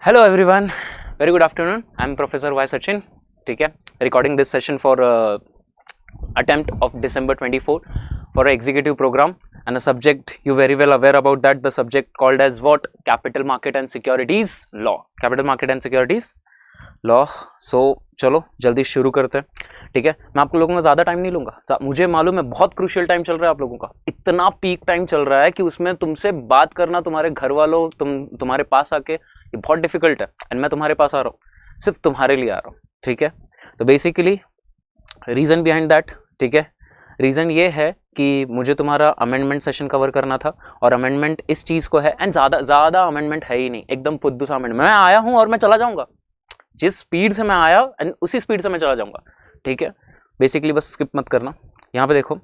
Hello everyone, very good afternoon. I am Professor Y Sachin. ठीक है, recording this session for attempt of December 24 for an executive program and a subject you very well aware about that, the subject called as what? Capital Market and Securities Law. Capital Market and Securities Law. So चलो जल्दी शुरू करते हैं. ठीक है, मैं आप लोगों का ज़्यादा टाइम नहीं लूँगा. मुझे मालूम है बहुत क्रूशियल टाइम चल रहा है आप लोगों का, इतना पीक टाइम चल रहा है कि उसमें तुमसे बात करना तुम्हारे घर वालों तुम्हारे पास आके ये बहुत डिफिकल्ट है. एंड मैं तुम्हारे पास आ रहा हूँ, सिर्फ तुम्हारे लिए आ रहा हूँ. ठीक है, तो बेसिकली रीज़न बिहाइंड दैट, ठीक है, रीज़न ये है कि मुझे तुम्हारा अमेंडमेंट सेशन कवर करना था और अमेंडमेंट इस चीज़ को है. एंड ज़्यादा अमेंडमेंट है ही नहीं, एकदम पुद्दू सा अमेंडमेंट. मैं आया हूँ और मैं चला जाऊँगा, जिस स्पीड से मैं आया एंड उसी स्पीड से मैं चला जाऊँगा. ठीक है, बेसिकली बस स्किप मत करना. यहाँ पे देखो,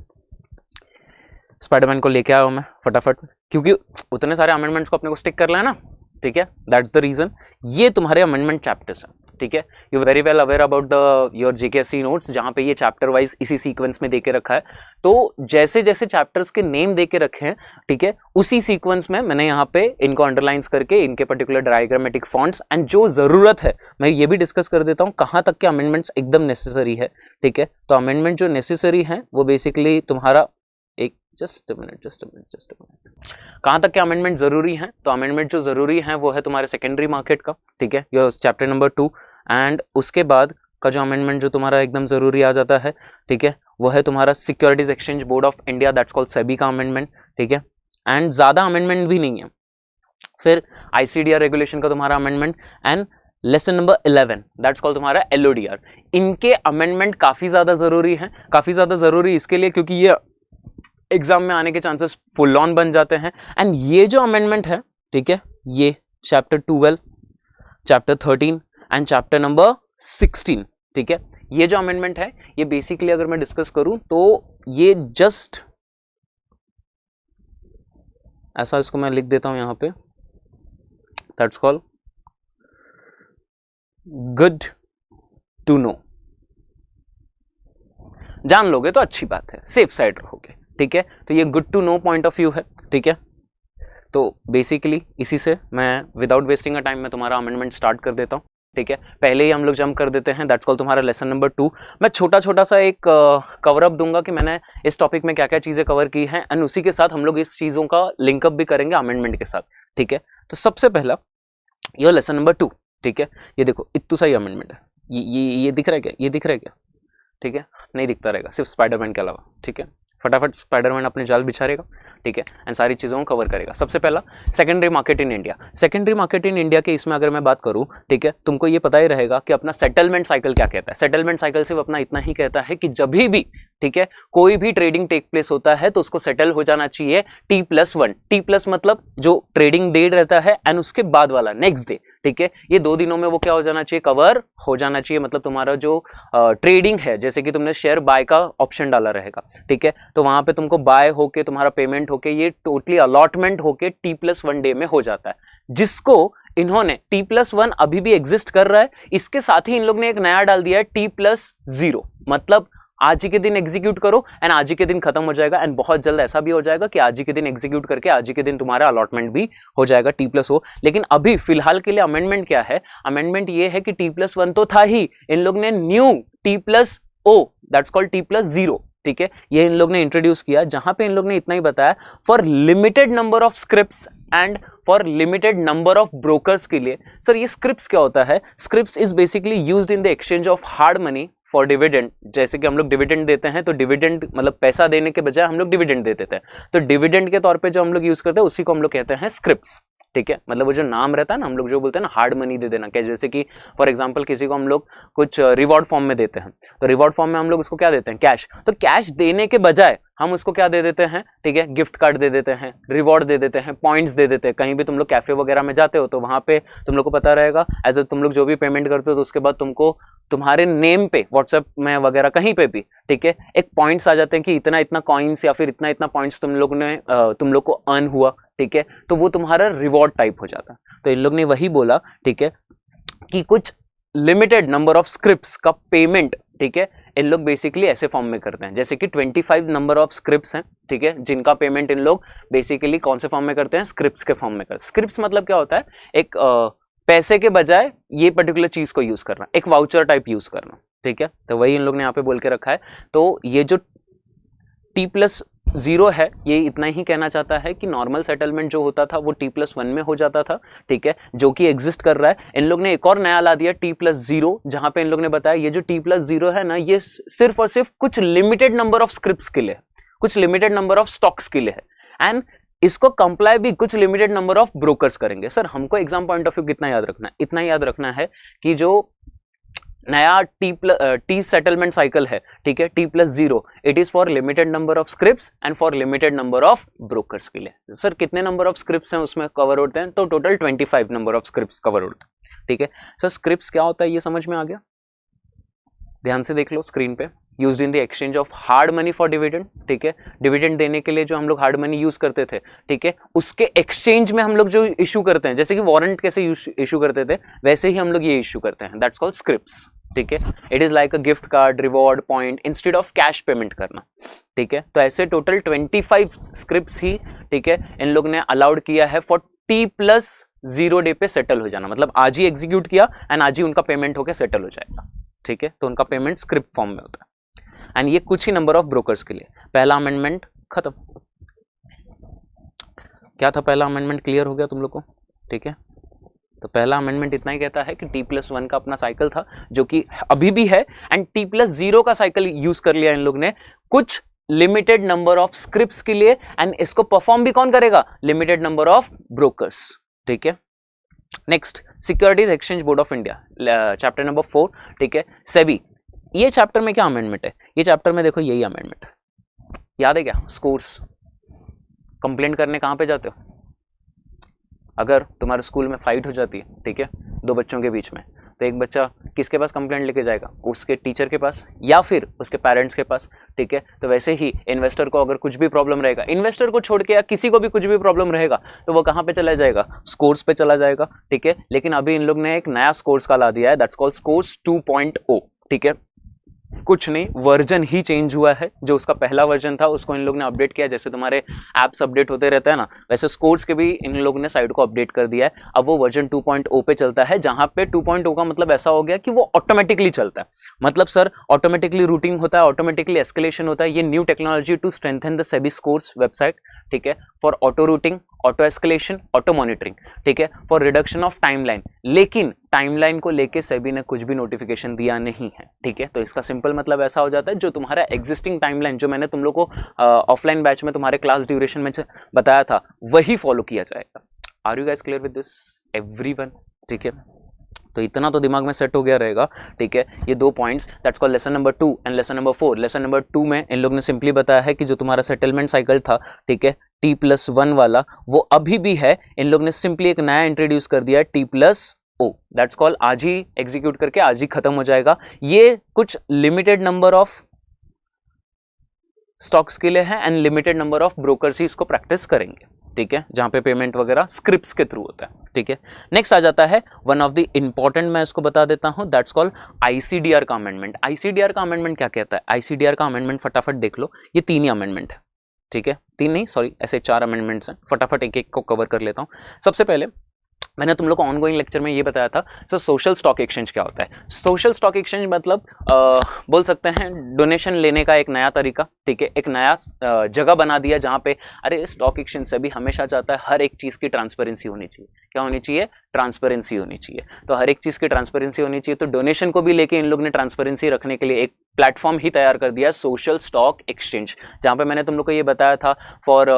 स्पाइडरमैन को लेके आया हूँ मैं फटाफट, क्योंकि उतने सारे अमेंडमेंट्स को अपने को स्टिक करना है ना. ठीक है, दैट्स द रीज़न. ये तुम्हारे अमेंडमेंट चैप्टर्स हैं. ठीक है, you very well aware about the your GKSC notes, जहाँ पे ये चैप्टर वाइज इसी सीक्वेंस में देके रखा है. तो जैसे जैसे चैप्टर्स के नेम देके रखे हैं, ठीक है, उसी सीक्वेंस में मैंने यहाँ पे इनको अंडरलाइंस करके इनके पर्टिकुलर डायग्रामेटिक फॉन्ट्स एंड जो ज़रूरत है मैं ये भी डिस्कस कर देता हूँ कहाँ तक के अमेंडमेंट्स एकदम नेसेसरी है. ठीक है, तो अमेंडमेंट जो नेसेसरी है वो बेसिकली तुम्हारा जस्ट अ मिनट कहाँ तक के अमेंडमेंट जरूरी हैं. तो अमेंडमेंट जो जरूरी हैं वो है तुम्हारे सेकेंडरी मार्केट का. ठीक है, योर चैप्टर नंबर 2. एंड उसके बाद का जो अमेंडमेंट जो तुम्हारा एकदम जरूरी आ जाता है, ठीक है, वो है तुम्हारा securities exchange board of India, that's called SEBI का अमेंडमेंट. ठीक है, एंड ज़्यादा अमेंडमेंट भी नहीं है. फिर आईसीडीआर रेगुलेशन का तुम्हारा amendment and lesson number 11 that's called तुम्हारा एलओडीआर. इनके अमेंडमेंट काफ़ी ज़्यादा ज़रूरी हैं. काफ़ी ज़्यादा ज़रूरी इसके लिए क्योंकि ये एग्जाम में आने के चांसेस फुल ऑन बन जाते हैं. एंड ये जो अमेंडमेंट है, ठीक है, ये chapter 12, chapter 13 and chapter number 16, ठीक है, ये जो अमेंडमेंट है ये बेसिकली अगर मैं डिस्कस करूं तो ये जस्ट ऐसा, इसको मैं लिख देता हूं यहां पे, that's called good to know. जान लोगे तो अच्छी बात है, सेफ साइड रहोगे. ठीक है, तो ये good to know point of view है. ठीक है, तो बेसिकली इसी से मैं विदाउट वेस्टिंग अ टाइम मैं तुम्हारा अमेंडमेंट स्टार्ट कर देता हूँ. ठीक है, पहले ही हम लोग जंप कर देते हैं, दैट्स कॉल तुम्हारा लेसन नंबर 2. मैं छोटा सा एक कवर अप दूंगा कि मैंने इस टॉपिक में क्या क्या चीज़ें कवर की हैं एंड उसी के साथ हम लोग इस चीज़ों का लिंकअप भी करेंगे अमेंडमेंट के साथ. ठीक है, तो सबसे पहला ये लेसन नंबर 2. ठीक है, ये देखो इतना सा ही अमेंडमेंट है. ये दिख रहा है क्या? ये दिख रहा है क्या? ठीक है, नहीं दिखता रहेगा सिर्फ स्पाइडरमैन के अलावा. ठीक है, फटाफट स्पाइडरमैन अपने जाल बिछाएगा. ठीक है, एंड सारी चीज़ों को कवर करेगा. सबसे पहला secondary market in India. Secondary market in India के इसमें अगर मैं बात करूं, ठीक है, तुमको ये पता ही रहेगा कि अपना सेटलमेंट साइकिल क्या कहता है. सेटलमेंट साइकिल सिर्फ अपना इतना ही कहता है कि जब भी, ठीक है, कोई भी ट्रेडिंग टेक प्लेस होता है तो उसको सेटल हो जाना चाहिए T+1. T+ मतलब जो ट्रेडिंग डे रहता है एंड उसके बाद वाला नेक्स्ट डे. ठीक है, ये 2 दिनों में वो क्या हो जाना चाहिए? कवर हो जाना चाहिए. मतलब तुम्हारा जो ट्रेडिंग है, जैसे कि तुमने शेयर बाय का ऑप्शन डाला रहेगा, ठीक है, तो वहां पे तुमको बाय होके तुम्हारा पेमेंट होके ये टोटली अलॉटमेंट होके T+1 डे में हो जाता है, जिसको इन्होंने T+1 अभी भी एग्जिस्ट कर रहा है. इसके साथ ही इन लोग ने एक नया डाल दिया है T+0, मतलब आज ही के दिन एग्जीक्यूट करो एंड आज ही के दिन खत्म हो जाएगा. एंड बहुत जल्द ऐसा भी हो जाएगा कि आज ही के दिन एग्जीक्यूट करके आज ही के दिन तुम्हारा अलॉटमेंट भी हो जाएगा T+0. लेकिन अभी फिलहाल के लिए अमेंडमेंट क्या है? अमेंडमेंट ये है कि T+1 तो था ही, इन लोग ने new T+0 that's called T+0, ठीक है, ये इन लोग ने इंट्रोड्यूस किया, जहां पे इन लोग ने इतना ही बताया for limited number of scripts and for limited number of brokers के लिए. सर ये स्क्रिप्ट्स क्या होता है? Scripts is basically used in the exchange of hard money for dividend. जैसे कि हम लोग डिविडेंड देते हैं, तो डिविडेंड मतलब पैसा देने के बजाय हम लोग डिविडेंड दे देते हैं, तो डिविडेंड के तौर पे जो हम लोग यूज करते हैं उसी को हम लोग कहते हैं स्क्रिप्ट्स. ठीक है, मतलब वो जो नाम रहता है ना, हम लोग जो बोलते हैं ना हार्ड मनी दे देना, क्या जैसे कि फॉर एग्जांपल किसी को हम लोग कुछ रिवॉर्ड फॉर्म में देते हैं, तो रिवॉर्ड फॉर्म में हम लोग उसको क्या देते हैं? कैश. तो कैश देने के बजाय हम उसको क्या दे देते हैं? ठीक है, गिफ्ट कार्ड दे देते हैं, रिवॉर्ड दे देते हैं, पॉइंट्स दे देते हैं. कहीं भी तुम लोग कैफे वगैरह में जाते हो तो वहां पे तुम लोग को पता रहेगा, एज तुम लोग जो भी पेमेंट करते हो तो उसके बाद तुमको तुम्हारे नेम पे व्हाट्सएप में वगैरह कहीं पे भी, ठीक है, एक पॉइंट्स आ जाते हैं कि इतना कॉइन्स या फिर इतना पॉइंट्स तुम लोग को अर्न हुआ. ठीक है, तो वो तुम्हारा रिवॉर्ड टाइप हो जाता है. तो इन लोग ने वही बोला, ठीक है, कि कुछ लिमिटेड नंबर ऑफ स्क्रिप्ट्स का पेमेंट, ठीक है, इन लोग बेसिकली ऐसे फॉर्म में करते हैं, जैसे कि 25 नंबर ऑफ स्क्रिप्ट्स हैं, ठीक है, जिनका पेमेंट इन लोग बेसिकली कौन से फॉर्म में करते हैं? स्क्रिप्ट्स के फॉर्म में करते हैं. स्क्रिप्ट्स मतलब क्या होता है? एक पैसे के बजाय ये पर्टिकुलर चीज को यूज करना, एक वाउचर टाइप यूज करना, ठीक है। तो वही इन लोग ने यहाँ पे बोल के रखा है। तो ये जो T+0 है ये इतना ही कहना चाहता है कि नॉर्मल सेटलमेंट जो होता था वो T+1 में हो जाता था, ठीक है, जो कि एग्जिस्ट कर रहा है। इन लोग ने एक और नया ला दिया T+0, जहां पे इन लोग ने बताया ये जो T+0 है ना, ये सिर्फ और सिर्फ कुछ लिमिटेड नंबर ऑफ स्क्रिप्ट्स के लिए, कुछ लिमिटेड नंबर ऑफ स्टॉक्स के लिए है, एंड इसको कंप्लाई भी कुछ लिमिटेड नंबर ऑफ ब्रोकर्स करेंगे। सर हमको एग्जाम पॉइंट ऑफ व्यू कितना याद रखना है, इतना याद रखना है कि जो नया टी सेटलमेंट साइकिल है, ठीक है, T+0, it is for limited number of scripts and for limited number of brokers के लिए। सर कितने नंबर ऑफ स्क्रिप्ट्स हैं उसमें कवर होते हैं, तो total 25 number of scripts cover होते हैं, ठीक है। सर स्क्रिप्ट्स क्या होता है ये समझ में आ गया? ध्यान से देख लो स्क्रीन पे, used in the exchange of hard money for dividend, ठीक है, डिविडेंड देने के लिए जो हम लोग हार्ड मनी यूज करते थे, ठीक है, उसके एक्सचेंज में हम लोग जो इशू करते हैं, जैसे कि वारंट कैसे इशू करते थे वैसे ही हम लोग ये इशू करते हैं, दैट्स कॉल्ड स्क्रिप्ट्स, ठीक है। It is like a gift card, reward point, instead of cash payment करना, ठीक है। तो ऐसे टोटल 25 स्क्रिप्ट्स ही, ठीक है, इन लोग ने अलाउड किया है फॉर T+0 डे पे सेटल हो जाना, मतलब आज ही एग्जीक्यूट किया एंड आज ही उनका पेमेंट होकर सेटल हो जाएगा, ठीक है। तो उनका पेमेंट स्क्रिप्ट फॉर्म में होता है, एंड ये कुछ ही नंबर ऑफ ब्रोकर्स के लिए। पहला अमेंडमेंट खत्म। क्या था पहला अमेंडमेंट, क्लियर हो गया तुम लोग को, ठीक है। तो पहला अमेंडमेंट इतना ही कहता है कि T+1 का अपना साइकिल था जो कि अभी भी है, एंड T+0 का साइकिल यूज कर लिया इन लोग ने कुछ लिमिटेड नंबर ऑफ स्क्रिप्ट्स के लिए, एंड इसको परफॉर्म भी कौन करेगा, लिमिटेड नंबर ऑफ ब्रोकर्स, ठीक है। Next, securities exchange board of India, chapter number 4, ठीक है, सेबी। ये चैप्टर में क्या अमेंडमेंट है, ये चैप्टर में देखो यही अमेंडमेंट है, याद है क्या? स्कोर्स, कंप्लेंट करने कहां पे जाते हो? अगर तुम्हारे स्कूल में फाइट हो जाती है, ठीक है, दो बच्चों के बीच में, तो एक बच्चा किसके पास कंप्लेंट लेके जाएगा, उसके टीचर के पास या फिर उसके पेरेंट्स के पास, ठीक है। तो वैसे ही इन्वेस्टर को अगर कुछ भी प्रॉब्लम रहेगा, इन्वेस्टर को छोड़ के या किसी को भी कुछ भी प्रॉब्लम रहेगा, तो वो कहाँ पे चला जाएगा, स्कोर्स पे चला जाएगा, ठीक है। लेकिन अभी इन लोग ने एक नया स्कोर्स का ला दिया है, दैट्स कॉल्ड स्कोर्स 2.0, ठीक है। कुछ नहीं, वर्जन ही चेंज हुआ है, जो उसका पहला वर्जन था उसको इन लोग ने अपडेट किया, जैसे तुम्हारे एप्स अपडेट होते रहते हैं ना, वैसे स्कोर्स के भी इन लोगों ने साइड को अपडेट कर दिया है। अब वो वर्जन 2.0 पे चलता है, जहां पे 2.0 का मतलब ऐसा हो गया कि वो ऑटोमेटिकली चलता है, मतलब सर ऑटोमेटिकली रूटिंग होता है, ऑटोमेटिकली एस्केलेशन होता है। ये new technology to strengthen the SEBI scores website, ठीक है, for auto routing, auto escalation, auto monitoring, ठीक है, फॉर रिडक्शन ऑफ टाइमलाइन। लेकिन टाइमलाइन को लेके सेबी ने कुछ भी नोटिफिकेशन दिया नहीं है, ठीक है। तो इसका सिंपल मतलब ऐसा हो जाता है, जो तुम्हारा एग्जिस्टिंग टाइमलाइन, जो मैंने तुम लोग को ऑफलाइन बैच में तुम्हारे क्लास ड्यूरेशन में बताया था, वही फॉलो किया जाएगा। Are you guys clear with this everyone, ठीक है। तो इतना तो दिमाग में सेट हो गया रहेगा, ठीक है। ये दो points, that's called lesson number 2 and lesson number 4। Lesson number 2 में इन लोग ने सिंपली बताया है कि जो तुम्हारा सेटलमेंट साइकिल था, ठीक है, T+1 वाला, वो अभी भी है। इन लोग ने सिंपली एक नया इंट्रोड्यूस कर दिया है T+0, दैट्स कॉल्ड आज ही एग्जीक्यूट करके आज ही खत्म हो जाएगा। ये कुछ लिमिटेड नंबर ऑफ स्टॉक्स के लिए है and limited number of brokers ही इसको प्रैक्टिस करेंगे, ठीक है, जहां पे पेमेंट वगैरह स्क्रिप्ट्स के थ्रू होता है, ठीक है। नेक्स्ट आ जाता है वन ऑफ द इंपॉर्टेंट, मैं इसको बता देता हूं, दैट्स कॉल्ड ICDR का अमेंडमेंट। ICDR का अमेंडमेंट क्या कहता है? ICDR का अमेंडमेंट फटाफट देख लो, ये 3 ही अमेंडमेंट है, ठीक है, 3 नहीं सॉरी, ऐसे 4 अमेंडमेंट्स हैं। फटाफट एक एक को कवर कर लेता हूं। सबसे पहले मैंने तुम लोग को ऑनगोइंग लेक्चर में ये बताया था, सर सोशल स्टॉक एक्सचेंज क्या होता है। सोशल स्टॉक एक्सचेंज मतलब बोल सकते हैं डोनेशन लेने का एक नया तरीका, ठीक है, एक नया जगह बना दिया जहां पे, अरे स्टॉक एक्सचेंज से भी हमेशा चाहता है हर एक चीज की ट्रांसपेरेंसी होनी चाहिए। क्या होनी चाहिए? ट्रांसपेरेंसी होनी चाहिए। तो हर एक चीज की ट्रांसपेरेंसी होनी चाहिए, तो डोनेशन को भी लेके इन लोग ने ट्रांसपेरेंसी रखने के लिए एक प्लेटफॉर्म ही तैयार कर दिया, सोशल स्टॉक एक्सचेंज, जहां पे मैंने तुम लोग को ये बताया था for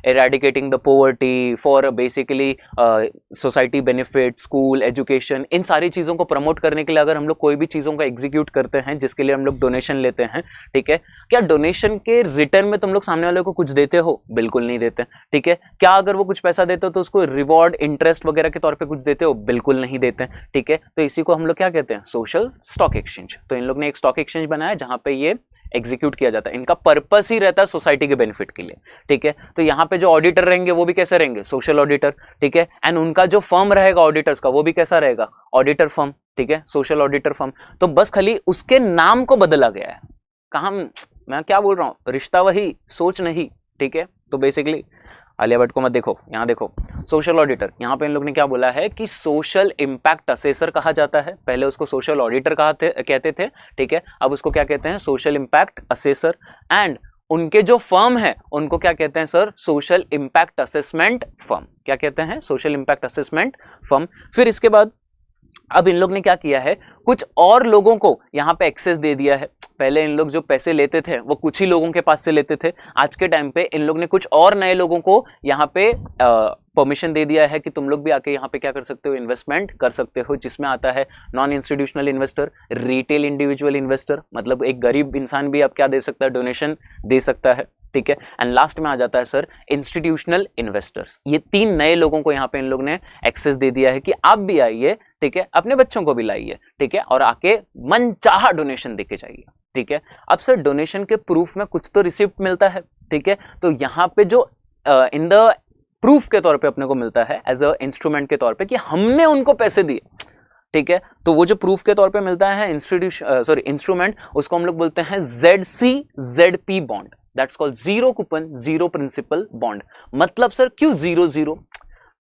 eradicating the poverty, for basically society benefit, school education, इन सारी चीज़ों को प्रमोट करने के लिए अगर हम लोग कोई भी चीज़ों का एग्जीक्यूट करते हैं जिसके लिए हम लोग डोनेशन लेते हैं, ठीक है, क्या डोनेशन के रिटर्न में तुम लोग सामने वाले को कुछ देते हो? बिल्कुल नहीं देते, ठीक है। क्या अगर वो कुछ पैसा देते हो तो उसको रिवॉर्ड, इंटरेस्ट वगैरह के तौर पे कुछ देते हो? बिल्कुल नहीं देते, ठीक है। तो इसी को हम लोग क्या कहते हैं? Social stock exchange. तो इन लोग ने एक स्टॉक एक्सचेंज बनाया जहां पे ये एग्जीक्यूट किया जाता है। इनका पर्पस ही रहता है सोसाइटी के बेनिफिट के लिए, ठीक है। तो यहाँ पे जो ऑडिटर रहेंगे वो भी कैसे रहेंगे? सोशल ऑडिटर, ठीक है। एंड उनका जो फर्म रहेगा ऑडिटर्स का, वो भी कैसा रहेगा? ऑडिटर फर्म, ठीक है, सोशल ऑडिटर फर्म। तो बस खाली उसके नाम को बदला गया है। कहाँ मैं क्या बोल रहा हूँ, रिश्ता वही, सोच नहीं, ठीक है। तो बेसिकली आलिया भट्ट को मत देखो, यहाँ देखो सोशल ऑडिटर। यहाँ पे इन लोग ने क्या बोला है कि सोशल इम्पैक्ट असेसर कहा जाता है, पहले उसको सोशल ऑडिटर कहते थे, ठीक है, अब उसको क्या कहते हैं, सोशल इम्पैक्ट असेसर। एंड उनके जो फर्म है उनको क्या कहते हैं sir, social impact assessment firm. क्या कहते हैं, सोशल इम्पैक्ट असेसमेंट फर्म। फिर इसके बाद अब इन लोग ने क्या किया है, कुछ और लोगों को यहाँ पे एक्सेस दे दिया है। पहले इन लोग जो पैसे लेते थे वो कुछ ही लोगों के पास से लेते थे, आज के टाइम पे इन लोग ने कुछ और नए लोगों को यहाँ पे परमिशन दे दिया है कि तुम लोग भी आके यहाँ पे क्या कर सकते हो, इन्वेस्टमेंट कर सकते हो, जिसमें आता है non institutional investor, retail individual investor, मतलब एक गरीब इंसान भी अब क्या दे सकता है, डोनेशन दे सकता है, ठीक है। एंड लास्ट में आ जाता है सर इंस्टीट्यूशनल इन्वेस्टर्स। ये 3 नए लोगों को यहाँ पे इन लोग ने एक्सेस दे दिया है कि आप भी आइए, ठीक है, अपने बच्चों को भी लाइए, ठीक है, और आके मनचाहा डोनेशन देके जाइए, ठीक है। अब सर डोनेशन के प्रूफ में कुछ तो रिसिप्ट मिलता है, ठीक है, तो यहाँ पे जो इन द प्रूफ के तौर पे अपने को मिलता है, एज अ इंस्ट्रूमेंट के तौर पे कि हमने उनको पैसे दिए, ठीक है, तो वो जो प्रूफ के तौर पे मिलता है इंस्ट्रूमेंट, उसको हम लोग बोलते हैं ZCZP bond, that's called zero coupon zero principal bond. मतलब सर क्यों 0-0?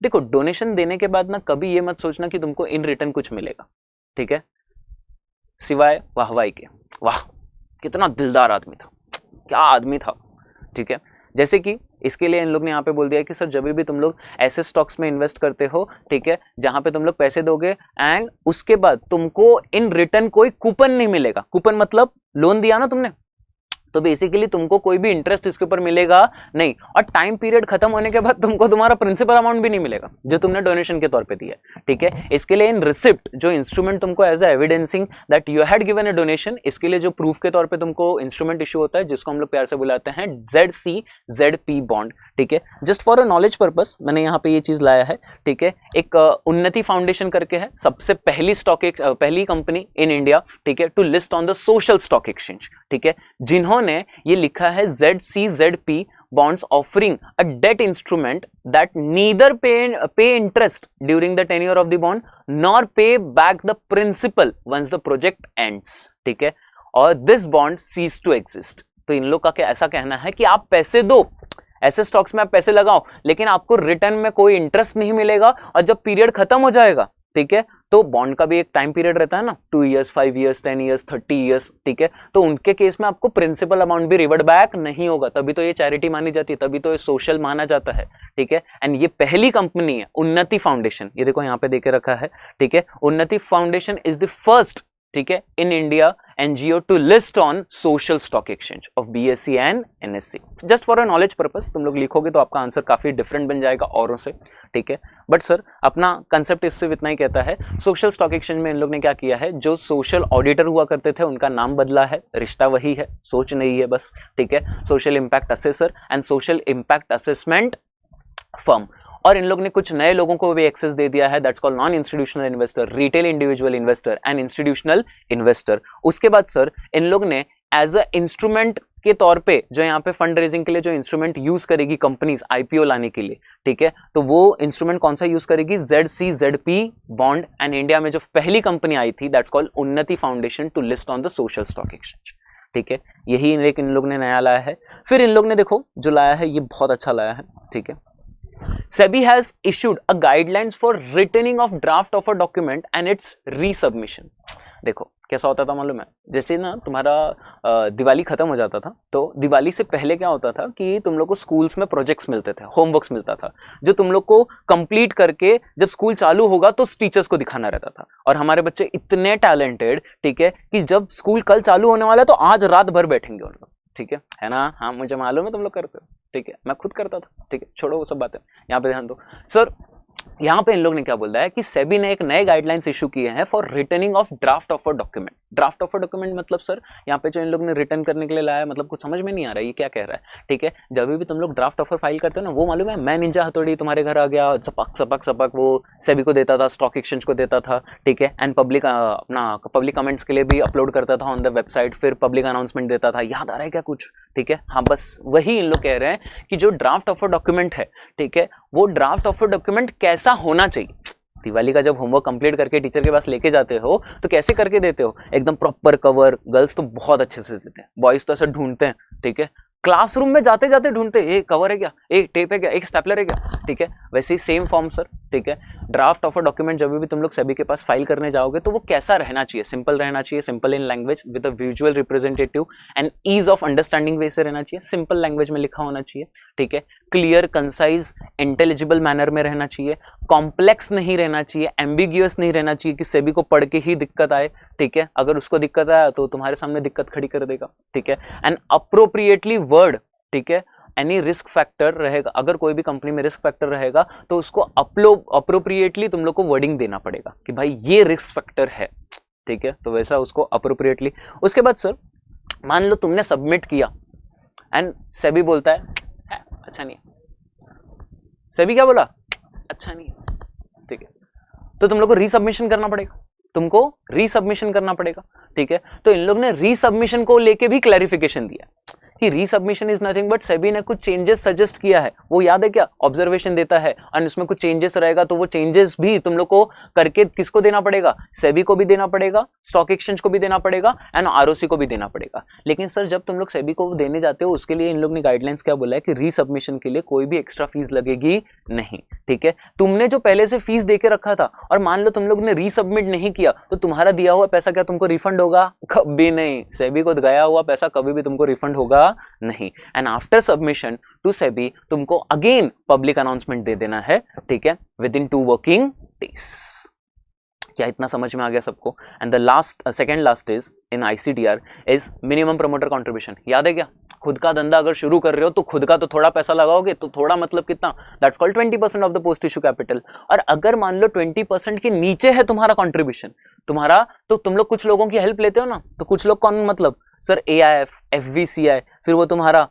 देखो डोनेशन देने के बाद ना कभी ये मत सोचना कि तुमको इन रिटर्न कुछ मिलेगा, ठीक है, सिवाय वाहवाही के। वाह कितना दिलदार आदमी था, क्या आदमी था, ठीक है। जैसे कि इसके लिए इन लोग ने यहाँ पे बोल दिया कि सर जब भी तुम लोग ऐसे स्टॉक्स में इन्वेस्ट करते हो, ठीक है, जहां पे तुम लोग पैसे दोगे एंड उसके बाद तुमको इन रिटर्न कोई कूपन नहीं मिलेगा। कूपन मतलब लोन दिया ना तुमने, तो बेसिकली तुमको कोई भी इंटरेस्ट इसके ऊपर मिलेगा नहीं, और टाइम पीरियड खत्म होने के बाद तुमको तुम्हारा प्रिंसिपल अमाउंट भी नहीं मिलेगा जो तुमने डोनेशन के तौर पे दिया, ठीक है। इसके लिए इन रिसिप्ट जो इंस्ट्रूमेंट तुमको as a evidencing that you had given a donation, इसके लिए जो प्रूफ के तौर पे तुमको इंस्ट्रूमेंट इशू होता है, जिसको हम लोग प्यार से बुलाते हैं ZCZP बॉन्ड, ठीक है। Just for a knowledge purpose मैंने यहाँ पे ये चीज लाया है, ठीक है। एक उन्नति फाउंडेशन करके है, सबसे पहली कंपनी इन इंडिया, ठीक है, to list on the social stock exchange, ठीक है, जिन्होंने ये लिखा है ZCZP bonds offering a debt instrument that neither pay interest during the tenure of the bond nor pay back the principal once the project ends, ठीक है, और this bond cease to exist। तो इन लोग का क्या ऐसा कहना है कि आप पैसे दो, ऐसे स्टॉक्स में आप पैसे लगाओ, लेकिन आपको रिटर्न में कोई इंटरेस्ट नहीं मिलेगा, और जब पीरियड खत्म हो जाएगा, ठीक है, तो बॉन्ड का भी एक टाइम पीरियड रहता है ना, 2 इयर्स, 5 इयर्स, 10 इयर्स, 30 इयर्स, ठीक है, तो उनके केस में आपको प्रिंसिपल अमाउंट भी रिवर्ट बैक नहीं होगा, तभी तो ये चैरिटी मानी जाती है, तभी तो ये सोशल माना जाता है, ठीक है। एंड ये पहली कंपनी है उन्नति फाउंडेशन, ये देखो यहाँ पे देके रखा है, ठीक है, उन्नति फाउंडेशन इज द फर्स्ट, ठीक है, in India NGO to list on social stock exchange of BSE and NSE। Just for a knowledge purpose तुम लोग लिखोगे तो आपका आंसर काफी डिफरेंट बन जाएगा औरों से, ठीक है, बट सर अपना कंसेप्ट इससे इतना ही कहता है। सोशल स्टॉक एक्सचेंज में इन लोग ने क्या किया है, जो सोशल ऑडिटर हुआ करते थे उनका नाम बदला है, रिश्ता वही है, सोच नहीं है बस, ठीक है, social impact assessor and social impact assessment firm. और इन लोग ने कुछ नए लोगों को भी एक्सेस दे दिया है, that's called non institutional investor, retail individual investor and institutional investor. उसके बाद सर इन लोग ने एज अ इंस्ट्रूमेंट के तौर पे जो यहाँ पे फंड रेजिंग के लिए जो इंस्ट्रूमेंट यूज करेगी कंपनीज IPO लाने के लिए, ठीक है, तो वो इंस्ट्रूमेंट कौन सा यूज करेगी, ZCZP बॉन्ड। एंड इंडिया में जो पहली कंपनी आई थी that's called Unnati foundation to list on the social stock exchange, ठीक है, यही इन लोग ने नया लाया है। फिर इन लोग ने देखो जो लाया है ये बहुत अच्छा लाया है, ठीक है, SEBI has issued a guidelines for returning of draft of a document and its resubmission। देखो कैसा होता था मालूम है, जैसे ना तुम्हारा दिवाली खत्म हो जाता था, तो दिवाली से पहले क्या होता था कि तुम लोग को स्कूल्स में प्रोजेक्ट्स मिलते थे, होमवर्क्स मिलता था, जो तुम लोग को कंप्लीट करके जब स्कूल चालू होगा तो टीचर्स को दिखाना रहता था। और हमारे बच्चे इतने टैलेंटेड, ठीक है, कि जब स्कूल कल चालू होने वाला है तो आज रात भर बैठेंगे उन लोग, ठीक है ना, हाँ मुझे मालूम है तुम लोग करते हो, ठीक है, मैं खुद करता था, ठीक है, छोड़ो वो सब बातें, यहाँ पे ध्यान दो। सर यहाँ पे इन लोग ने क्या बोला है कि सेबी ने एक नए गाइडलाइंस इशू किए हैं for returning of draft of a document. Draft of a document मतलब सर यहाँ पे जो इन लोग ने रिटर्न करने के लिए लाया, मतलब कुछ समझ में नहीं आ रहा है ये क्या कह रहा है, ठीक है। जब भी तुम लोग ड्राफ्ट ऑफर फाइल करते हो ना, वो मालूम है मैं निंजा हथौड़ी तुम्हारे घर आ गया, सपक सपक सपक वो सेबी को देता था, स्टॉक एक्सचेंज को देता था, ठीक है, एंड पब्लिक अपना पब्लिक कमेंट्स के लिए भी अपलोड करता था ऑन द वेबसाइट, फिर पब्लिक अनाउंसमेंट देता था, याद आ रहा है क्या कुछ, ठीक है, हाँ बस वही इन लोग कह रहे हैं कि जो ड्राफ्ट ऑफर डॉक्यूमेंट है, ठीक है, वो ड्राफ्ट ऑफर डॉक्यूमेंट कैसा होना चाहिए। दिवाली का जब होमवर्क कंप्लीट करके टीचर के पास लेके जाते हो तो कैसे करके देते हो, एकदम प्रॉपर कवर, गर्ल्स तो बहुत अच्छे से देते हैं, बॉयज तो ऐसा ढूंढते हैं, ठीक है, क्लासरूम में जाते जाते ढूंढते ए कवर है क्या, ए टेप है क्या, एक स्टेपलर है क्या, ठीक है। वैसे ही सेम फॉर्म सर, ठीक है। ड्राफ्ट ऑफ अ डॉक्यूमेंट जब भी तुम लोग सेबी के पास फाइल करने जाओगे तो वो कैसा रहना चाहिए, सिंपल रहना चाहिए, simple in language with a visual representative and ease of understanding way से रहना चाहिए, सिंपल लैंग्वेज में लिखा होना चाहिए, ठीक है। क्लियर, कंसाइज, इंटेलिजिबल मैनर में रहना चाहिए, कॉम्प्लेक्स नहीं रहना चाहिए, एम्बिग्यूअस नहीं रहना चाहिए कि सेबी को पढ़ के ही दिक्कत आए, ठीक है। अगर उसको दिक्कत आया तो तुम्हारे सामने दिक्कत खड़ी कर देगा, ठीक है। एंड अप्रोप्रिएटली वर्ड, ठीक है। एनी रिस्क फैक्टर रहेगा, अगर कोई भी कंपनी में रिस्क फैक्टर रहेगा तो उसको अप्रोप्रिएटली तुम लोग को वर्डिंग देना पड़ेगा कि भाई ये रिस्क फैक्टर है, ठीक है। तो वैसा उसको अप्रोप्रिएटली। उसके बाद सर मान लो तुमने सबमिट किया एंड सेबी बोलता है अच्छा नहीं, सेबी क्या बोला, अच्छा नहीं, ठीक है। तो तुम लोग को रीसबमिशन करना पड़ेगा, तुमको रीसबमिशन करना पड़ेगा, ठीक है। तो इन लोग ने रीसबमिशन को लेके भी क्लैरिफिकेशन दिया कि रीसबमिशन इज नथिंग बट सेबी ने कुछ चेंजेस सजेस्ट किया है, वो याद है क्या, ऑब्जर्वेशन देता है और उसमें कुछ चेंजेस रहेगा तो वो चेंजेस भी तुम लोग को करके किसको देना पड़ेगा, सेबी को भी देना पड़ेगा, स्टॉक एक्सचेंज को भी देना पड़ेगा एंड आरओसी को भी देना पड़ेगा। लेकिन सर जब तुम लोग सेबी को देने जाते हो उसके लिए इन लोग ने गाइडलाइंस क्या बोला है कि रीसबमिशन के लिए कोई भी एक्स्ट्रा फीस लगेगी नहीं, ठीक है। तुमने जो पहले से फीस दे के रखा था और मान लो तुम लोग ने रीसबमिट नहीं किया तो तुम्हारा दिया हुआ पैसा क्या तुमको रिफंड होगा, कभी नहीं। सेबी को गया हुआ पैसा कभी भी तुमको रिफंड होगा नहीं। And after submission to SEBI तुमको अगेन पब्लिक अनाउंसमेंट दे देना है, ठीक है, विद इन 2 वर्किंग डेज। क्या इतना समझ में आ गया सबको? And the last second last is in ICDR is minimum promoter contribution. याद है क्या, खुद का धंधा अगर शुरू कर रहे हो तो खुद का तो थोड़ा पैसा लगाओगे, तो थोड़ा मतलब कितना, that's called 20% of the post issue capital. और अगर मान लो 20% के नीचे है तुम्हारा कंट्रीब्यूशन तुम्हारा, तो तुम लोग कुछ लोगों की हेल्प लेते हो ना, तो कुछ लोग कौन, मतलब सर एआईएफ, एफवीसीआई, फिर वो तुम्हारा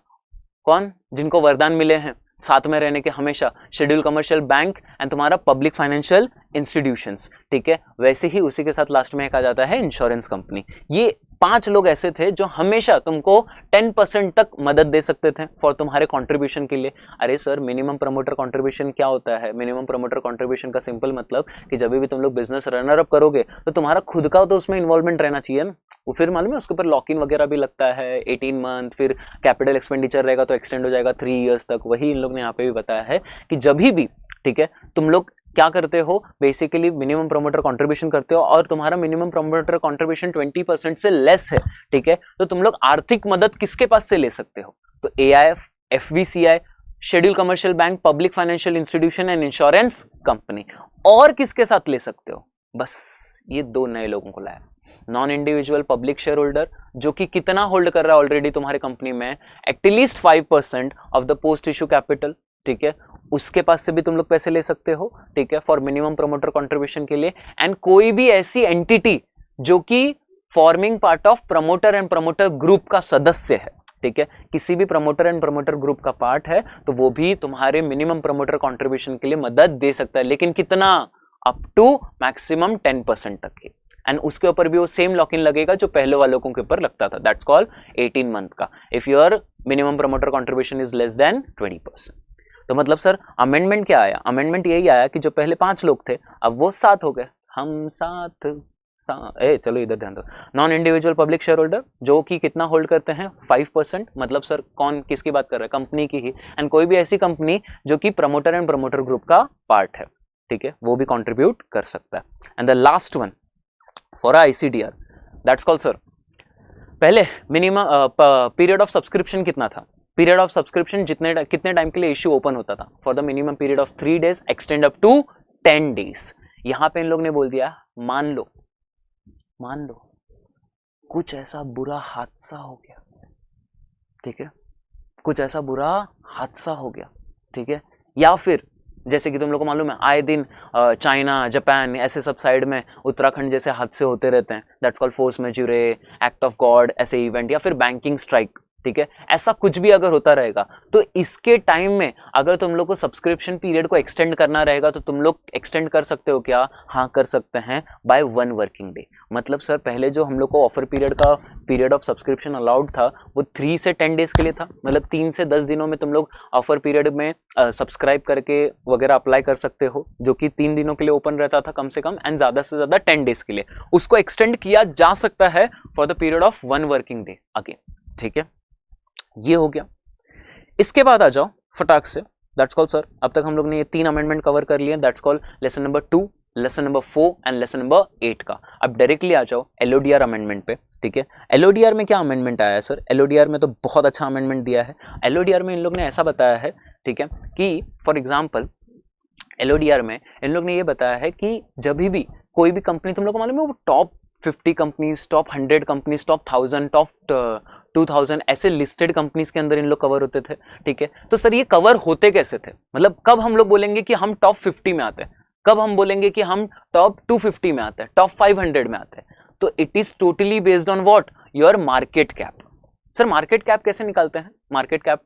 कौन जिनको वरदान मिले हैं साथ में रहने के हमेशा, शेड्यूल कमर्शियल बैंक एंड तुम्हारा पब्लिक फाइनेंशियल इंस्टीट्यूशंस, ठीक है। वैसे ही उसी के साथ लास्ट में एक आ जाता है इंश्योरेंस कंपनी। ये 5 लोग ऐसे थे जो हमेशा तुमको 10% तक मदद दे सकते थे फॉर तुम्हारे कंट्रीब्यूशन के लिए। अरे सर मिनिमम प्रमोटर कंट्रीब्यूशन क्या होता है? मिनिमम प्रमोटर कंट्रीब्यूशन का सिंपल मतलब कि जब भी तुम लोग बिजनेस रनर अप करोगे तो तुम्हारा खुद का तो उसमें इन्वॉल्वमेंट रहना चाहिए ना। वो फिर मालूम है उसके ऊपर लॉक इन वगैरह भी लगता है 18 मंथ, फिर कैपिटल एक्सपेंडिचर रहेगा तो एक्सटेंड हो जाएगा 3 इयर्स तक। वही इन लोग ने यहाँ पे भी बताया है कि जब भी, ठीक है, तुम लोग क्या करते हो, बेसिकली मिनिमम प्रमोटर कंट्रीब्यूशन करते हो और तुम्हारा मिनिमम प्रमोटर कंट्रीब्यूशन 20% से लेस है, ठीक है, तो तुम लोग आर्थिक मदद किसके पास से ले सकते हो? तो AIF, FVCI, schedule commercial bank, public financial institution and insurance company. और किसके साथ ले सकते हो? बस ये 2 नए लोगों को लाया। Non individual public share holder, जो कि कितना होल्ड कर रहा है ऑलरेडी तुम्हारे कंपनी में, at least 5% of the post issue capital, ठीक है, उसके पास से भी तुम लोग पैसे ले सकते हो, ठीक है, फॉर मिनिमम प्रमोटर कंट्रीब्यूशन के लिए। एंड कोई भी ऐसी एंटिटी जो कि forming part of promoter and promoter group का सदस्य है, ठीक है, किसी भी प्रमोटर एंड प्रमोटर ग्रुप का पार्ट है तो वो भी तुम्हारे मिनिमम प्रमोटर कंट्रीब्यूशन के लिए मदद दे सकता है, लेकिन कितना, अप टू मैक्सिमम 10% तक ही। एंड उसके ऊपर भी वो सेम लॉक इन लगेगा जो पहले वालों के ऊपर लगता था, दैट्स कॉल्ड 18 मंथ का, if your minimum promoter contribution is less than 20%। तो मतलब सर अमेंडमेंट क्या आया? अमेंडमेंट यही आया कि जो पहले 5 लोग थे अब वो 7 हो गए, हम 7 चलो इधर ध्यान दो। Non individual public share holder जो कि कितना होल्ड करते हैं 5%, मतलब सर कौन किसकी बात कर रहा है? कंपनी की ही। एंड कोई भी ऐसी कंपनी जो कि प्रमोटर एंड प्रमोटर ग्रुप का पार्ट है, ठीक है, वो भी कंट्रीब्यूट कर सकता है। And the last one for ICDR, that's called sir, पहले मिनिमम पीरियड ऑफ सब्सक्रिप्शन कितना था? पीरियड ऑफ सब्सक्रिप्शन कितने टाइम के लिए इश्यू ओपन होता था? For the minimum period of 3 days, extend up to 10 days। यहां पे इन लोग ने बोल दिया मान लो कुछ ऐसा बुरा हादसा हो गया, ठीक है, कुछ ऐसा बुरा हादसा हो गया, ठीक है, या फिर जैसे कि तुम लोग को मालूम है आए दिन चाइना, जापान, ऐसे सब साइड में उत्तराखंड जैसे हादसे होते रहते हैं, that's called force majeure, act of God, ऐसे इवेंट, या फिर बैंकिंग स्ट्राइक, ठीक है, ऐसा कुछ भी अगर होता रहेगा तो इसके टाइम में अगर तुम लोग को सब्सक्रिप्शन पीरियड को एक्सटेंड करना रहेगा तो तुम लोग एक्सटेंड कर सकते हो क्या? हाँ कर सकते हैं, बाय 1 वर्किंग डे। मतलब सर पहले जो हम लोग को ऑफर पीरियड का पीरियड ऑफ सब्सक्रिप्शन अलाउड था वो 3 से 10 days के लिए था, मतलब 3 से 10 दिनों में तुम लोग ऑफर पीरियड में सब्सक्राइब करके वगैरह अप्लाई कर सकते हो, जो कि 3 दिनों के लिए ओपन रहता था कम से कम, एंड ज्यादा से ज्यादा 10 days के लिए। उसको एक्सटेंड किया जा सकता है for the period of 1 working day again, ठीक है। ये हो गया, इसके बाद आ जाओ फटाक से, दैट्स कॉल सर, अब तक हम लोग ने ये 3 अमेंडमेंट कवर कर लिए, that's call lesson number 2, lesson number 4 and lesson number 8 का। अब डायरेक्टली आ जाओ एलओडीआर अमेंडमेंट पे, ठीक है। एलओडीआर में क्या अमेंडमेंट आया है सर? एलओडीआर में तो बहुत अच्छा अमेंडमेंट दिया है। एलओडीआर में इन लोग ने ऐसा बताया है, ठीक है, कि फॉर एग्जाम्पल एलओडीआर में इन लोग ने ये बताया है कि जब भी कोई भी कंपनी, तुम लोग को मालूम है वो top 50 companies, top 100 companies, top 1000, top 2000 ऐसे लिस्टेड कंपनीज के अंदर इन लोग कवर होते थे, ठीक है। तो सर ये कवर होते कैसे थे? मतलब कब हम लोग बोलेंगे कि हम टॉप 50 में आते हैं, कब हम बोलेंगे कि हम टॉप 250 में आते हैं, टॉप 500 में आते हैं? तो it is totally based on what? Your market cap. Sir market cap कैसे निकालते हैं? Market cap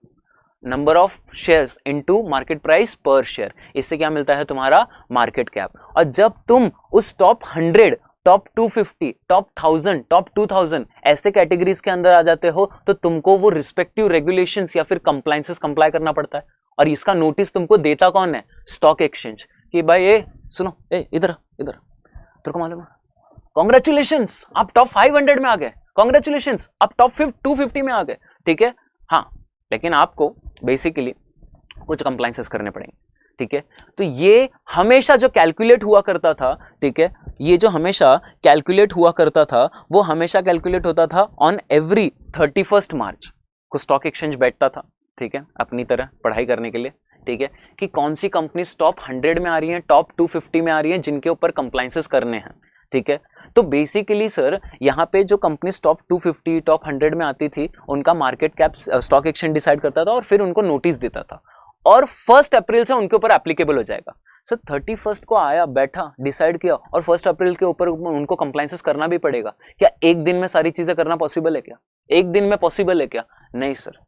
number of shares into market price पर शेयर, इससे क्या मिलता है? तुम्हारा मार्केट कैप। और जब तुम उस टॉप 100, टॉप 250, टॉप 1000, टॉप 2000 ऐसे कैटेगरीज के अंदर आ जाते हो तो तुमको वो रिस्पेक्टिव रेगुलेशंस या फिर कंप्लायंसेस कंप्लाई करना पड़ता है। और इसका नोटिस तुमको देता कौन है? स्टॉक एक्सचेंज, कि भाई ये सुनो, इधर इधर, तेरे को मालूम है, कॉन्ग्रेचुलेशंस आप टॉप 500 में आ गए, कॉन्ग्रेचुलेशंस आप टॉप 250 में आ गए, ठीक है। हाँ, लेकिन आपको बेसिकली कुछ कंप्लायंसेस करने पड़ेंगे, ठीक है। तो ये हमेशा जो कैलकुलेट हुआ करता था, ठीक है, ये जो हमेशा कैलकुलेट हुआ करता था वो हमेशा कैलकुलेट होता था ऑन एवरी 31 मार्च को स्टॉक एक्सचेंज बैठता था, ठीक है, अपनी तरह पढ़ाई करने के लिए, ठीक है, कि कौन सी कंपनी टॉप 100 में आ रही है, टॉप 250 में आ रही है, जिनके ऊपर कंप्लायंसेस करने हैं, ठीक है। तो बेसिकली सर यहाँ पे जो कंपनी टॉप 250, टॉप 100 में आती थी उनका market cap stock exchange decide करता था और फिर उनको नोटिस देता था, और 1 अप्रैल से उनके ऊपर एप्लीकेबल हो जाएगा। सर 31 को आया, बैठा, डिसाइड किया, और 1 अप्रैल के ऊपर उनको कंप्लायंसेस करना भी पड़ेगा। क्या एक दिन में सारी चीजें करना पॉसिबल है? क्या एक दिन में पॉसिबल है? क्या नहीं सर।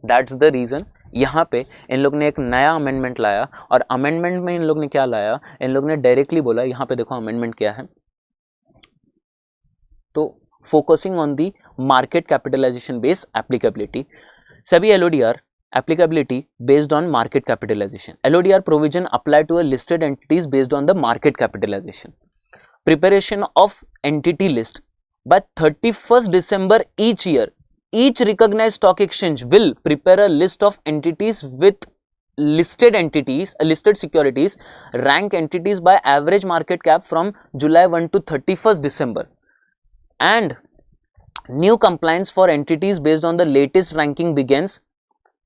दैट्स द रीजन यहाँ पे इन लोग ने एक नया अमेंडमेंट लाया, और अमेंडमेंट में इन लोग ने क्या लाया? इन लोग ने डायरेक्टली बोला, यहाँ पे देखो अमेंडमेंट क्या है, तो focusing on the market capitalization based applicability, सभी LODR applicability based on market capitalization. LODR provision apply to a listed entities based on the market capitalization. Preparation of entity list by 31st December each year. Each recognized stock exchange will prepare a list of entities with listed entities, listed securities, rank entities by average market cap from July 1 to 31st December. And new compliance for entities based on the latest ranking begins